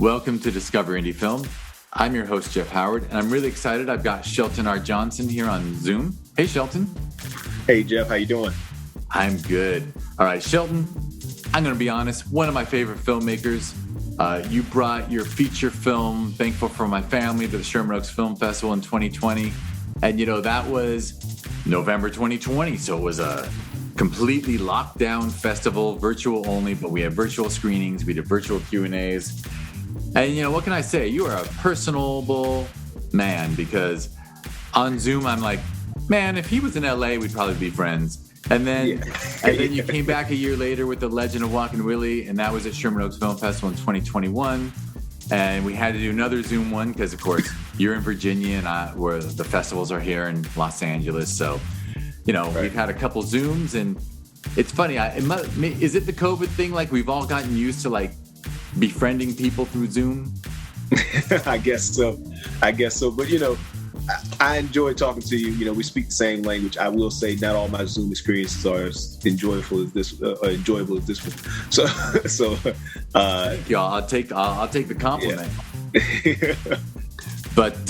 Welcome to Discover Indie Film. I'm your host, Jeff Howard, and I'm really excited. I've got Shelton R. Johnson here on Zoom. Hey, Shelton. Hey, Jeff. How you doing? I'm good. All right, Shelton, I'm going to be honest, one of my favorite filmmakers. You brought your feature film, Thankful for My Family, to the Sherman Oaks Film Festival in 2020. And, that was November 2020, so it was a completely locked down festival, virtual only, but we had virtual screenings, we did virtual Q&As. And, what can I say? You are a personable man, because on Zoom, I'm like, man, if he was in LA, we'd probably be friends. And then you came back a year later with The Legend of Walking Willie, and that was at Sherman Oaks Film Festival in 2021. And we had to do another Zoom one because, of course, you're in Virginia and where the festivals are here in Los Angeles. So, right. We've had a couple Zooms, and it's funny. Is it the COVID thing? Like, we've all gotten used to, like, befriending people through Zoom? I guess so. But, I enjoy talking to you. We speak the same language. I will say not all my Zoom experiences are as enjoyable as this one. So thank you. I'll take the compliment. Yeah. But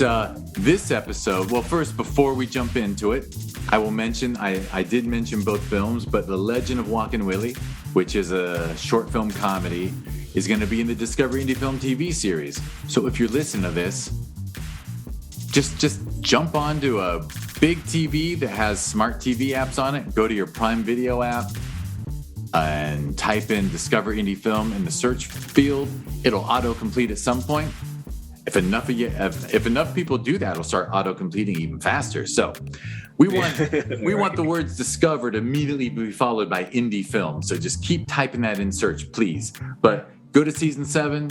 this episode, well, first, before we jump into it, I will mention, I did mention both films, but The Legend of Walking Willie, which is a short film comedy, is going to be in the Discover Indie Film TV series. So if you're listening to this, just jump onto a big TV that has smart TV apps on it. Go to your Prime Video app and type in Discover Indie Film in the search field. It'll auto-complete at some point. If enough people do that, it'll start auto-completing even faster. So we want the words Discover to immediately be followed by Indie Film. So just keep typing that in search, please. But go to season 7,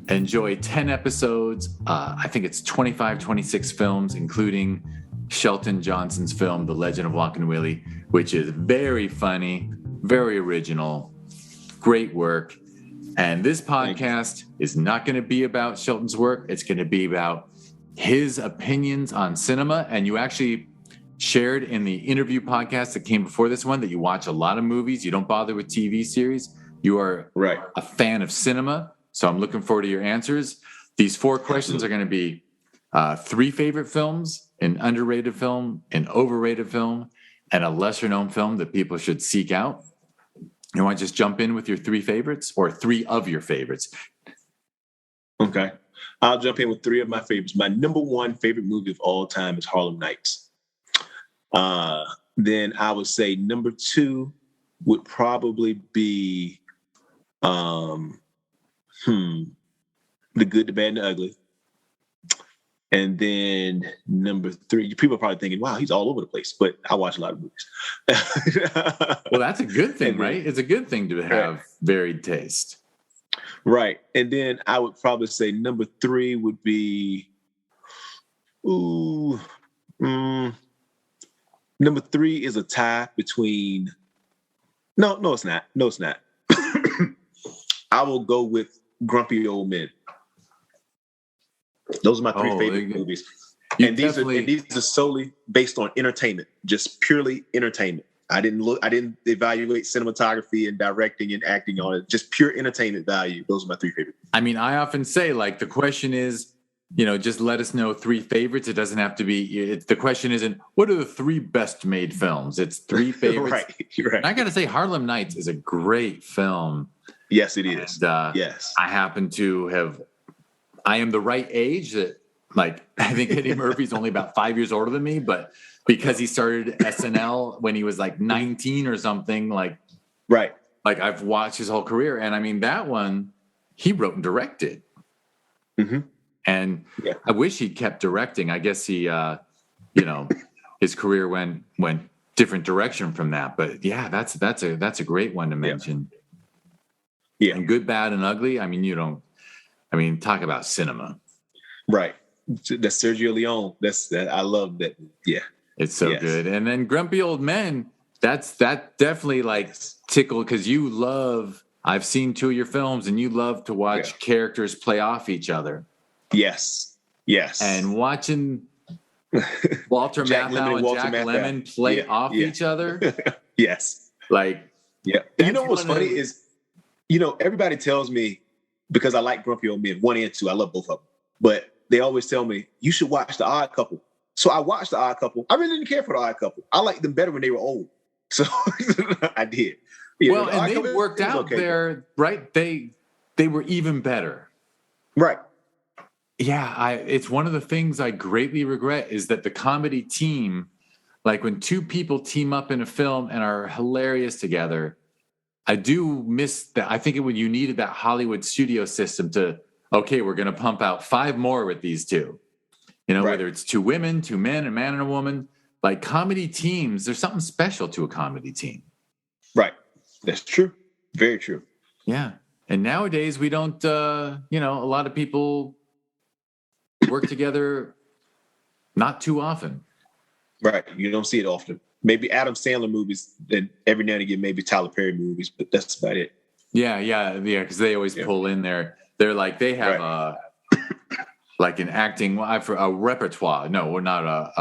enjoy 10 episodes. I think it's 26 films, including Shelton Johnson's film, The Legend of Walking Willie, which is very funny, very original, great work. And this podcast is not going to be about Shelton's work. It's going to be about his opinions on cinema. And you actually shared in the interview podcast that came before this one that you watch a lot of movies. You don't bother with TV series. You are a fan of cinema, so I'm looking forward to your answers. These 4 questions are going to be 3 favorite films, an underrated film, an overrated film, and a lesser-known film that people should seek out. You want to just jump in with your 3 favorites, or 3 of your favorites? Okay. I'll jump in with 3 of my favorites. My number 1 favorite movie of all time is Harlem Nights. Then I would say number 2 would probably be The Good, the Bad, and the Ugly. And then number 3, people are probably thinking, wow, he's all over the place, but I watch a lot of movies. Well, that's a good thing, right? It's a good thing to have varied taste. Right. And then I would probably say number 3 would be, number 3 is a tie between, no, it's not. I will go with Grumpy Old Men. Those are my 3 favorite movies. And these are solely based on entertainment, just purely entertainment. I didn't evaluate cinematography and directing and acting on it, just pure entertainment value. Those are my 3 favorites. I mean, I often say, like, the question is, just let us know 3 favorites. It doesn't have to be, the question isn't, what are the 3 best made films? It's 3 favorites. Right. And I got to say, Harlem Nights is a great film. Yes, it is. And, yes. I happen to I am the right age that, like, I think Eddie Murphy's only about 5 years older than me, but because he started SNL when he was like 19 or something, like I've watched his whole career. And I mean, that one he wrote and directed. Mm-hmm. And I wish he kept directing. I guess he, his career went different direction from that. But yeah, that's a great one to mention. Yeah. And Good, Bad, and Ugly. I mean, talk about cinema. Right. That's Sergio Leone. I love that. Yeah. It's so good. And then Grumpy Old Men, that definitely like tickled, because I've seen 2 of your films and you love to watch characters play off each other. Yes. And watching Walter Matthau and Jack Lemmon play off each other. Yes. Like, yeah. You know what's funny is, everybody tells me because I like Grumpy Old Men 1 and 2. I love both of them, but they always tell me you should watch The Odd Couple. So I watched The Odd Couple. I really didn't care for The Odd Couple. I liked them better when they were old. So I did. Well, and they worked out there, right? They were even better. Right. Yeah, it's one of the things I greatly regret is that the comedy team, like when two people team up in a film and are hilarious together, I do miss that. I think you needed that Hollywood studio system to, okay, we're going to pump out 5 more with these two. You know, whether it's 2 women, 2 men, a man and a woman, like comedy teams, there's something special to a comedy team. Right. That's true. Very true. Yeah. And nowadays we don't, a lot of people work together not too often. Right. You don't see it often. Maybe Adam Sandler movies, and every now and again, maybe Tyler Perry movies, but that's about it. Yeah. Because they always pull in there. They're like, they have like an acting, a repertoire. No, we're not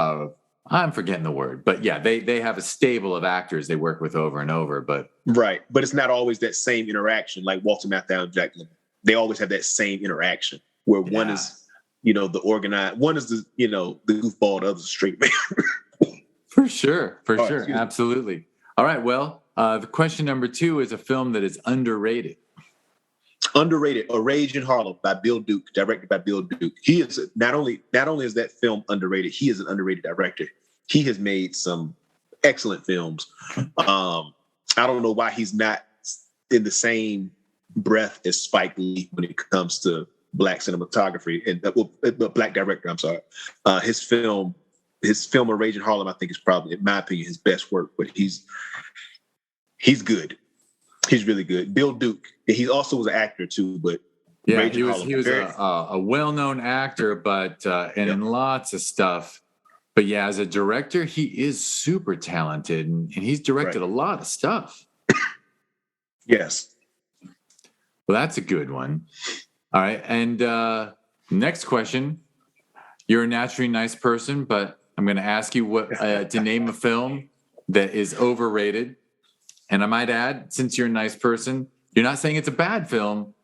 I'm forgetting the word, but yeah, they have a stable of actors they work with over and over, but. Right. But it's not always that same interaction like Walter Matthau and Jack Lemmon. They always have that same interaction where one is, the organized, one is the goofball, the other's the straight man. For sure. Absolutely. All right. Well, the question number 2 is a film that is underrated. Underrated, A Rage in Harlem by Bill Duke, directed by Bill Duke. He is not only is that film underrated, he is an underrated director. He has made some excellent films. I don't know why he's not in the same breath as Spike Lee when it comes to black cinematography and black director. I'm sorry. His film, A Rage in Harlem, I think is probably, in my opinion, his best work. But he's good. He's really good. Bill Duke. He also was an actor too, but yeah, he was a well-known actor, but in lots of stuff. But yeah, as a director, he is super talented, and he's directed a lot of stuff. Yes. Well, that's a good one. All right, and next question. You're a naturally nice person, but I'm going to ask you to name a film that is overrated. And I might add, since you're a nice person, you're not saying it's a bad film.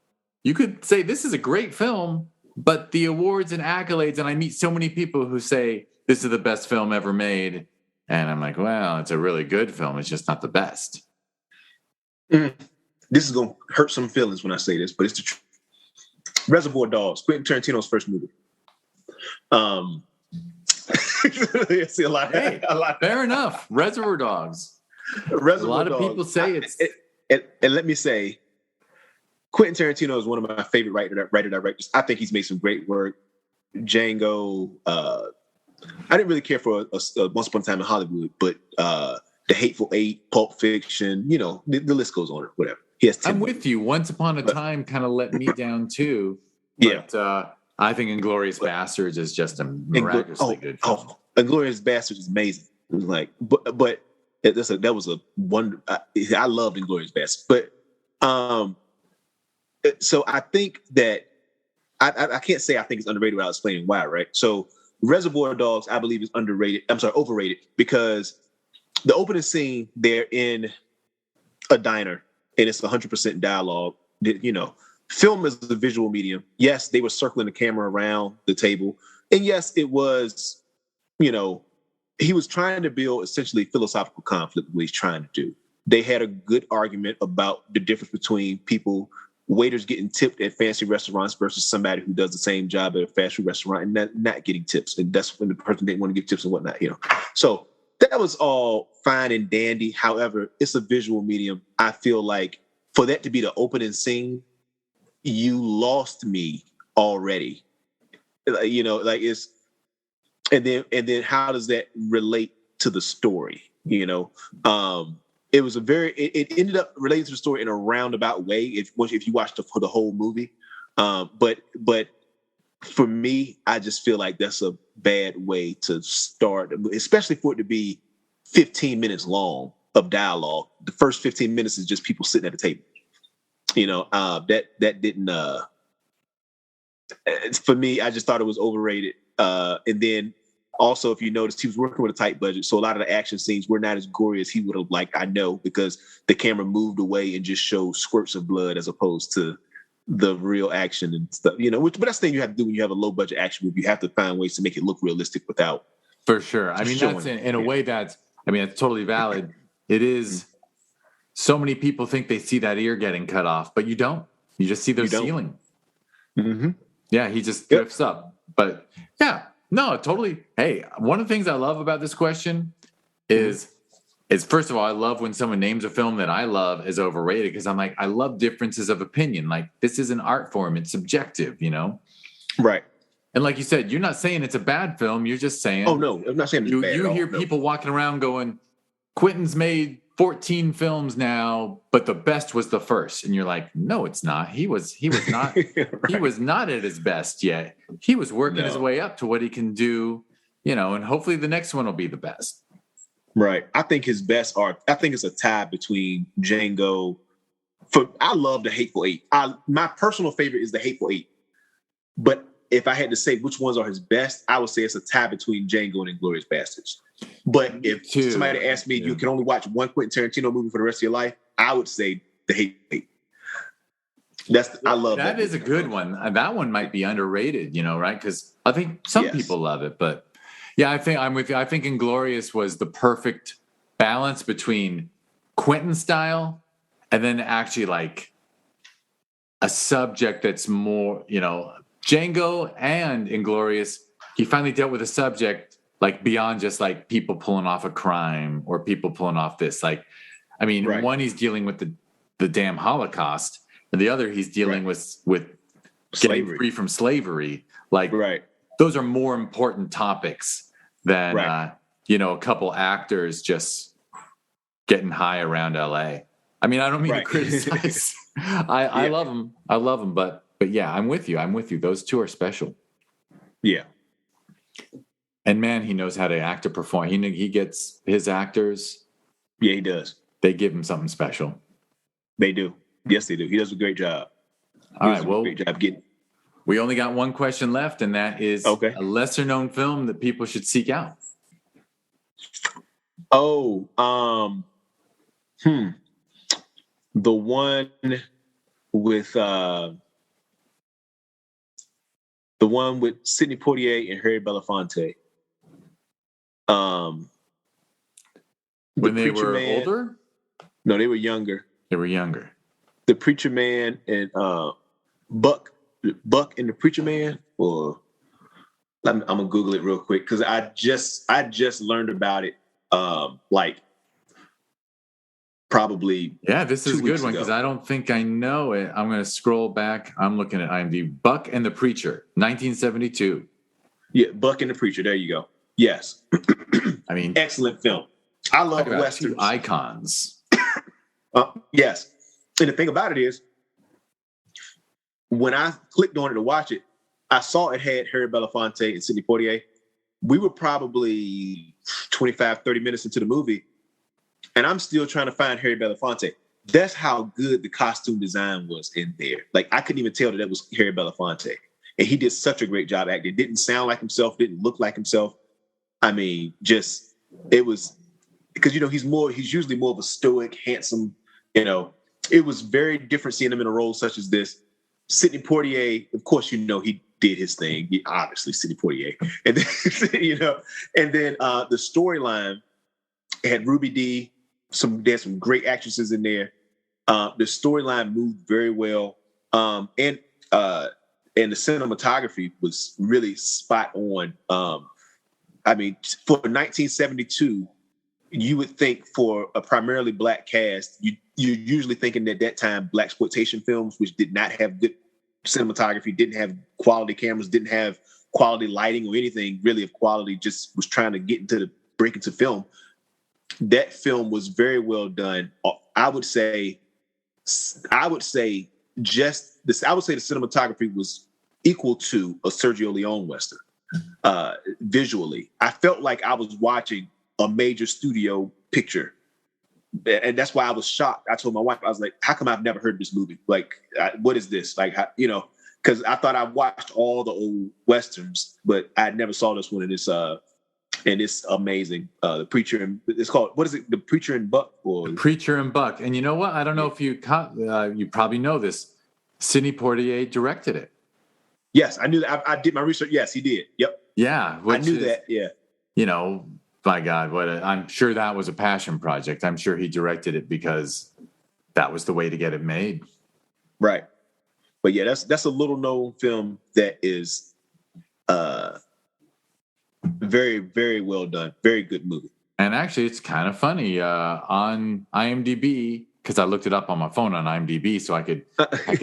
You could say this is a great film, but the awards and accolades, and I meet so many people who say this is the best film ever made. And I'm like, well, it's a really good film. It's just not the best. This is going to hurt some feelings when I say this, but it's the truth. Reservoir Dogs, Quentin Tarantino's first movie. See a lot. Fair enough. Reservoir Dogs. A lot of people say it's. And let me say, Quentin Tarantino is one of my favorite writer directors. I think he's made some great work. Django. I didn't really care for Once Upon a Time in Hollywood, but The Hateful Eight, Pulp Fiction. The list goes on. Or whatever. I'm with you. Once Upon a Time kind of let me down too. But, I think Inglourious Basterds is just a miraculously good film. Inglourious Basterds is amazing. It was like, but. That was a wonder. I loved Inglourious Basterds, but so I think that I can't say I think it's underrated without explaining why. Right? So Reservoir Dogs, I believe, is overrated because the opening scene, they're in a diner and it's 100% dialogue. Film is a visual medium. Yes, they were circling the camera around the table, and yes, it was, he was trying to build essentially philosophical conflict, what he's trying to do. They had a good argument about the difference between waiters getting tipped at fancy restaurants versus somebody who does the same job at a fast food restaurant and not getting tips. And that's when the person didn't want to give tips and whatnot, So that was all fine and dandy. However, it's a visual medium. I feel like for that to be the opening scene, you lost me already. It's, and then how does that relate to the story? It was it ended up relating to the story in a roundabout way if you watch the whole movie. But for me, I just feel like that's a bad way to start, especially for it to be 15 minutes long of dialogue. The first 15 minutes is just people sitting at the table. That didn't. For me, I just thought it was overrated. And then also, if you notice, he was working with a tight budget. So a lot of the action scenes were not as gory as he would have liked, I know, because the camera moved away and just showed squirts of blood as opposed to, the real action and stuff, but that's the thing you have to do when you have a low budget action movie. You have to find ways to make it look realistic without. For sure. I mean, that's in a way it's totally valid. It is. So many people think they see that ear getting cut off, but you don't. You just see their ceiling. Mm-hmm. Yeah, he just drifts up. But yeah, no, totally. Hey, one of the things I love about this question is first of all, I love when someone names a film that I love as overrated, because I'm like, I love differences of opinion. Like, this is an art form. It's subjective, Right. And like you said, you're not saying it's a bad film. You're just saying. Oh, no, I'm not saying it's bad. You hear people walking around going, Quentin's made 14 films now, but the best was the first. And you're like, no, it's not. He was not right. He was not at his best yet. He was working his way up to what he can do, and hopefully the next one will be the best. Right. I think his best art, I think it's a tie between Django. I love The Hateful Eight. My personal favorite is The Hateful Eight. But if I had to say which ones are his best, I would say it's a tie between Django and Inglourious Basterds. But if somebody asked me, you can only watch one Quentin Tarantino movie for the rest of your life, I would say The Hateful Eight. I love that. That is a good one. That one might be underrated, right? Because I think some people love it, but yeah, I think I'm with you. I think Inglourious was the perfect balance between Quentin style and then actually like a subject that's more, Django and Inglourious. He finally dealt with a subject like beyond just like people pulling off a crime or people pulling off this. Like, I mean, one he's dealing with the damn Holocaust, and the other he's dealing with getting free from slavery. Like, those are more important topics than a couple actors just getting high around LA. I mean, I don't mean to criticize. I love them, but yeah, I'm with you. Those two are special. Yeah. And man, he knows how to act to perform. He gets his actors. Yeah, he does. They give him something special. They do. Yes, they do. He does a great job. All right. Well, great job getting. We only got one question left, and that is a lesser known film that people should seek out. Oh, the one with Sidney Poitier and Harry Belafonte. When they were older? No, they were younger. They were younger. The Preacher Man and Buck and the Preacher Man. Or I'm gonna Google it real quick because I just learned about it. Probably. Yeah, this is a good one because I don't think I know it. I'm gonna scroll back. I'm looking at IMDb. Buck and the Preacher, 1972. Yeah, Buck and the Preacher. There you go. Yes. I mean, excellent film. I love westerns. Two icons. Yes. And the thing about it is, when I clicked on it to watch it, I saw it had Harry Belafonte and Sidney Poitier. We were probably 25, 30 minutes into the movie, and I'm still trying to find Harry Belafonte. That's how good the costume design was in there. Like, I couldn't even tell that was Harry Belafonte. And he did such a great job acting. Didn't sound like himself, didn't look like himself. I mean, it was, because, he's usually more of a stoic, handsome, it was very different seeing him in a role such as this. Sidney Poitier, of course, he did his thing. Obviously, Sidney Poitier. And then, the storyline had Ruby Dee. There's some great actresses in there. The storyline moved very well. And the cinematography was really spot on. I mean, for 1972, you would think for a primarily black cast, you're usually thinking at that time blaxploitation films, which did not have good cinematography, didn't have quality cameras, didn't have quality lighting or anything really of quality, just was trying to break into film. That film was very well done. I would say the cinematography was equal to a Sergio Leone Western. Visually, I felt like I was watching a major studio picture, and that's why I was shocked. I told my wife, I was like, "How come I've never heard this movie? Like, what is this? Like, because I thought I watched all the old westerns, but I never saw this one, and it's amazing. The Preacher, and it's called, what is it? The Preacher and Buck, or The Preacher and Buck. And you know what? I don't know if you probably know this. Sidney Poitier directed it. Yes, I knew that. I did my research. Yes, he did. Yep. Yeah. I knew that. Yeah. By God, I'm sure that was a passion project. I'm sure he directed it because that was the way to get it made. Right. But yeah, that's a little known film that is very, very well done. Very good movie. And actually, it's kind of funny on IMDb, because I looked it up on my phone on IMDb so I could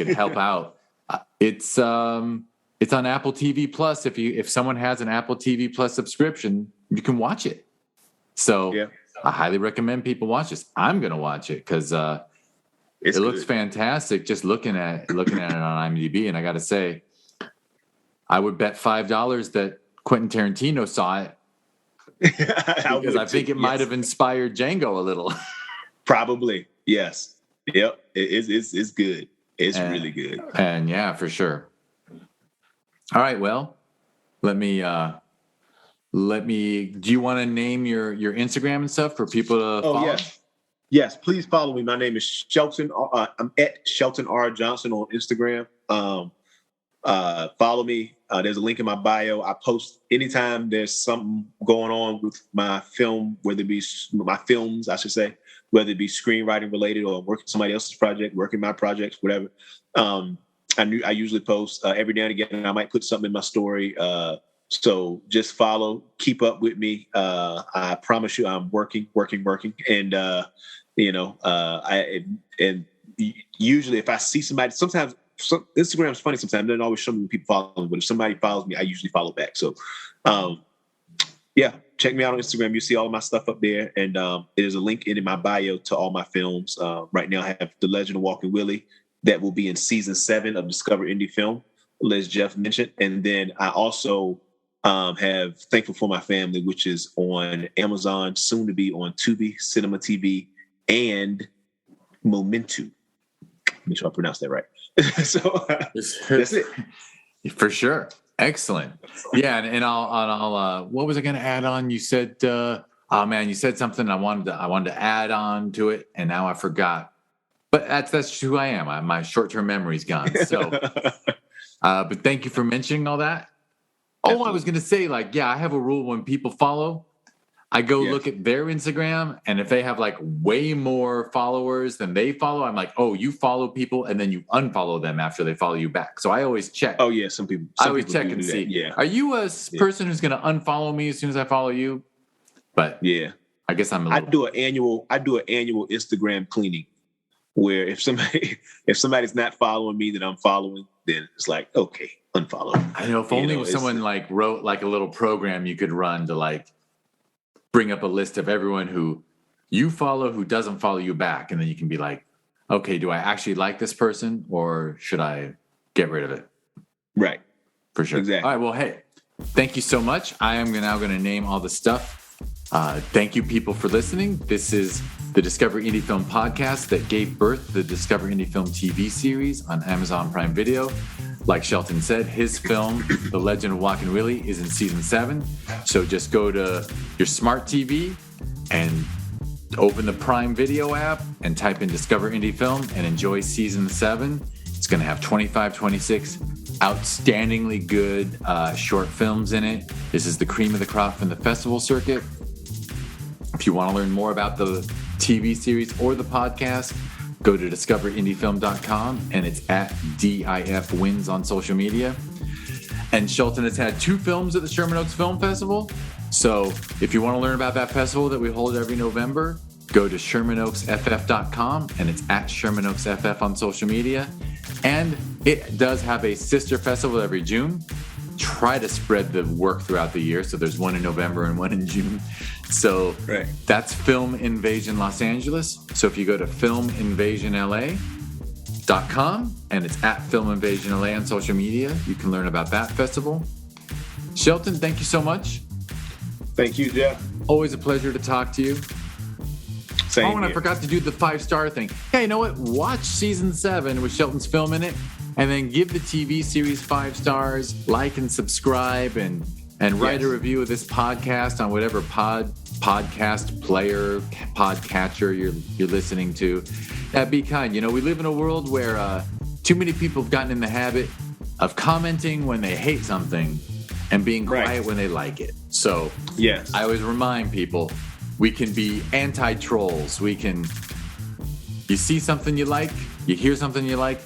help out. It's on Apple TV Plus. If someone has an Apple TV Plus subscription, you can watch it. So yeah. I highly recommend people watch this. I'm going to watch it because it looks fantastic just looking at it on IMDb. And I got to say, I would bet $5 that Quentin Tarantino saw it because I think it might have inspired Django a little. Probably, yes. Yep, it's good. It's really good. And yeah, for sure. All right, well, let me. Do you want to name your Instagram and stuff for people to follow? Yes, please follow me. My name is Shelton. I'm at Shelton R Johnson on Instagram. Follow me. There's a link in my bio. I post anytime there's something going on with my film, whether it be my films, I should say, whether it be screenwriting related or working somebody else's project, working my projects, whatever. I usually post every now and again. I might put something in my story. So just follow, keep up with me. I promise you, I'm working, and and usually if I see somebody, sometimes Instagram's funny. Sometimes it doesn't always show me when people follow me, but if somebody follows me, I usually follow back. So, check me out on Instagram. You see all of my stuff up there, and there's a link in my bio to all my films. Right now, I have The Legend of Walking Willie that will be in season 7 of Discover Indie Film, as Jeff mentioned, and then I also have Thankful for My Family, which is on Amazon, soon to be on Tubi, Cinema TV, and Momentu. Make sure I pronounce that right. So that's it. For sure. Excellent. Yeah, and I'll what was I going to add on? You said, you said something I wanted to add on to it, and now I forgot. But that's who I am. My short-term memory's gone. So, but thank you for mentioning all that. Absolutely. I was going to say, I have a rule when people follow, I go look at their Instagram, and if they have way more followers than they follow, I'm like, oh, you follow people, and then you unfollow them after they follow you back. So I always check. Oh yeah, some people. I always check and see. Yeah. Are you a person who's going to unfollow me as soon as I follow you? But yeah, I guess I'm. I do an annual Instagram cleaning, where if somebody's not following me that I'm following, then it's like, okay, unfollow. I know if only someone wrote a little program you could run to bring up a list of everyone who you follow who doesn't follow you back. And then you can be like, okay, do I actually like this person or should I get rid of it? Right. For sure. Exactly. All right. Well, hey, thank you so much. I am now going to name all the stuff. Thank you, people, for listening. This is the Discover Indie Film podcast that gave birth to the Discover Indie Film TV series on Amazon Prime Video. Like Shelton said, his film, The Legend of Walking Willie, is in season 7. So just go to your smart TV and open the Prime Video app and type in Discover Indie Film and enjoy season 7. It's going to have 26 outstandingly good short films in it. This is the cream of the crop from the festival circuit. If you want to learn more about the TV series or the podcast, go to discoverindiefilm.com, and it's at DIF Wins on social media. And Shelton has had 2 films at the Sherman Oaks Film Festival. So if you want to learn about that festival that we hold every November, go to ShermanOaksFF.com, and it's at Sherman Oaks FF on social media. And it does have a sister festival every June. Try to spread the work throughout the year. So there's one in November and one in June. So That's Film Invasion Los Angeles. So if you go to filminvasionla.com, and it's at Film Invasion LA on social media, you can learn about that festival. Shelton, thank you so much. Thank you, Jeff. Always a pleasure to talk to you. Same and I forgot to do the 5-star thing. Yeah, you know what? Watch season 7 with Shelton's film in it, and then give the TV series 5 stars, like and subscribe, and write a review of this podcast on whatever podcast player, podcatcher you're listening to. Be kind. We live in a world where too many people have gotten in the habit of commenting when they hate something and being quiet when they like it. So yes, I always remind people, we can be anti-trolls. We can, you see something you like, you hear something you like,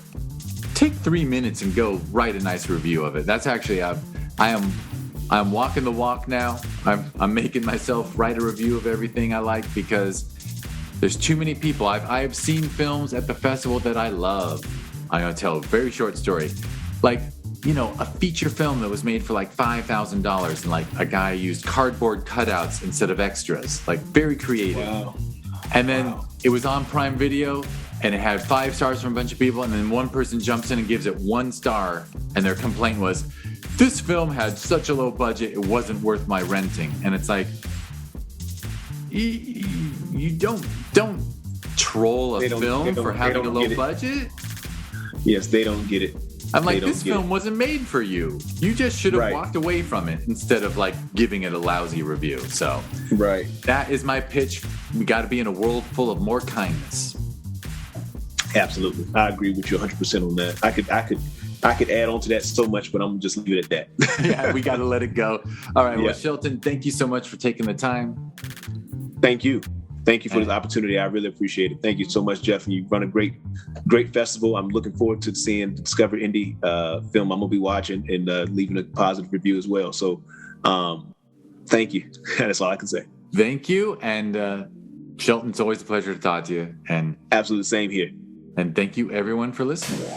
take 3 minutes and go write a nice review of it. That's actually, I'm walking the walk now. I'm making myself write a review of everything I like, because there's too many people. I've seen films at the festival that I love. I'm going to tell a very short story. Like, you know, a feature film that was made for like $5,000 and like a guy used cardboard cutouts instead of extras. Like, very creative. Wow. And then it was on Prime Video and it had 5 stars from a bunch of people. And then one person jumps in and gives it 1 star. And their complaint was, this film had such a low budget, it wasn't worth my renting. And it's like, you don't troll a film for having a low budget. Yes, they don't get it. I'm like, this film wasn't made for you. You just should have walked away from it instead of like giving it a lousy review. So that is my pitch. We got to be in a world full of more kindness. Absolutely, I agree with you 100% on that. I could add on to that so much, but I'm gonna just leave it at that. Yeah, we got to let it go. All right, well, Shelton, thank you so much for taking the time. Thank you for this opportunity. I really appreciate it. Thank you so much, Jeff. And you run a great festival. I'm looking forward to seeing the Discover Indie film I'm gonna be watching and leaving a positive review as well. So, thank you. That's all I can say. Thank you, and Shelton, it's always a pleasure to talk to you. And absolutely, same here. And thank you, everyone, for listening.